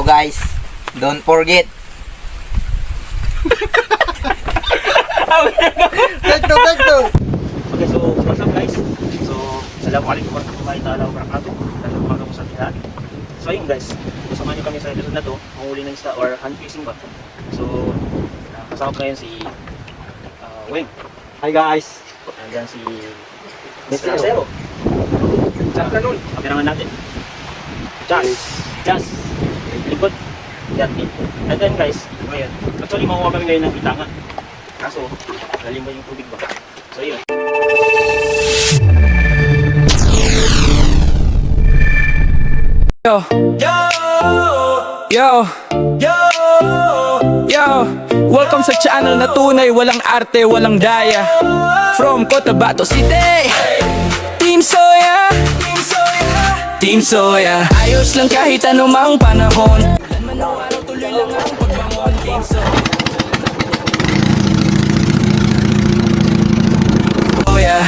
guys, don't forget. Take two. Okay, so what's up guys? So, Assalamualaikum warahmatullahi ta'ala wabarakatuh. Dalang umaga po sa lahat. So ayun guys, kasama niyo kami sa episode na to, manghuli ng isda or hand fishing ba? So, kasama ko ngayon si Weng. Hi guys. Nandiyan si Mr. Acero. Saan ka nun? Kapirangan natin. Jazz. Likod. Yatin. And then guys, ngayon, actually makuha kami ngayon ng itanga. Kaso, lalim ba yung tubig ba? So yun. Yo, welcome sa channel na tunay, walang arte, walang daya. From Cotabato City, Team Soya. Ayos lang kahit anumang panahon. Ulan man o araw, tuloy lang ang pagbangon. Team Soya.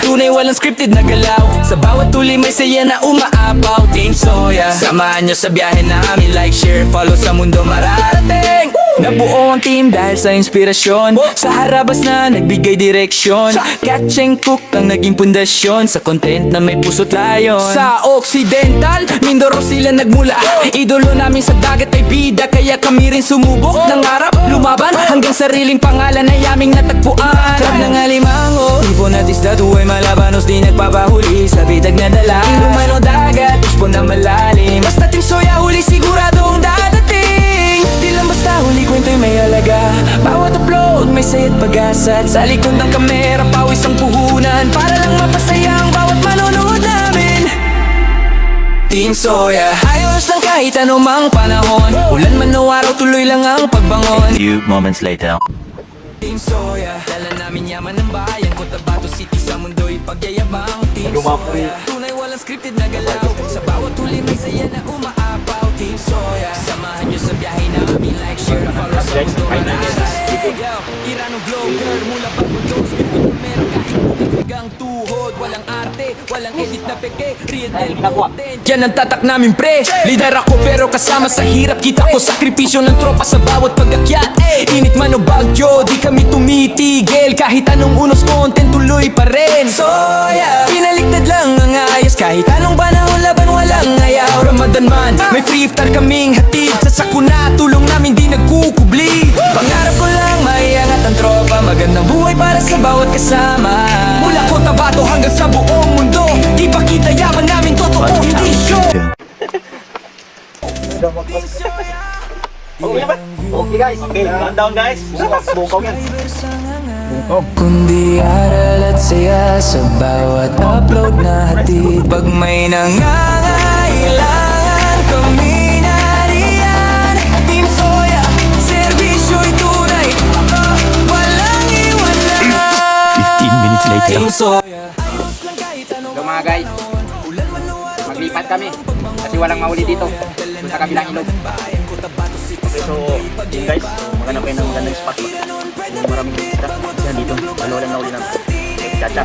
Tunay walang scripted na galaw. Sa bawat tuli may saya na umaapaw. Team Soya, samahan nyo sa biyahe namin. Like, share, follow, sa mundo mararating. Nabuo ang team dahil sa inspirasyon. Sa harabas na nagbigay direksyon. Catch and cook ang naging pundasyon. Sa content na may puso't layon. Sa Occidental, Mindoro sila nagmula. Idolo namin sa dagat ay bida, kaya kami rin sumubok. Nangarap, lumaban, hanggang sariling pangalan ay aming natagpuan. Trap ng alimango, ibon at isda, tuway malabanos, di nagpapahuli sa bidag na dala. Inuman o dagat, puspon na malalim. Basta Team Soya, huli siguradong dadating. Di lang basta huli, kwento'y may halaga. Bawat upload may saya't pag-asa. Sa likod ng kamera, pawis ang puhunan. Para lang mapasaya ang bawat manonood namin. Team Soya, ayos lang kahit anumang panahon. Ulan man o araw, tuloy lang ang pagbangon. Few moments later. Team Soya, dala namin yaman ng bayan. Cotabato City sa mundo'y pagyayabang. Team Soya, tunay walang scripted na galaw. Sa bawat tuli may saya na umaapaw. Team Soya, samahan nyo sa biyahe namin. Like, share, follow sa mundo mararating. Iranong vlogger mula bago dose. Pinag kamera kahit butig hanggang tuhod. Walang arte, walang edit na peke. Real del content, yan ang tatak namin pre. Leader ako pero kasama sa hirap. Kita ko sakripisyo ng tropa sa bawat pag-akyat. Init man o bagyo, di kami tumitigil. Kahit anong unos content, tuloy pa rin. Soya, pinaliktad lang ang ayos. Kahit anong panahon, laban walang ayaw. Ramadan man, may free iftar kaming hatid. Sa sakuna, tulong namin di nagkukubli. Pangarap ko lang maiangat ang tropa. Magandang buhay para sa bawat kasama. Mula Cotabato hanggang sa buong mundo. Di pa kita yaman namin, totoo, hindi show. Okay guys, okay, down guys. Bungkaw yan. Kundi aral at saya sa bawat upload na hatid. Pag may nangangailangan, kami nariyan. Team Soya, servisyo'y tunay, walang iwanan. 15 minutes later. Team Soya. So mga guys, maglipat kami kasi walang mahuli dito sa kabilang ilog. Okay, so yun guys, maghanap kayo ng magandang spot ba? Yung maraming isda. Yan dito, ano lang na uli namin. Chacha.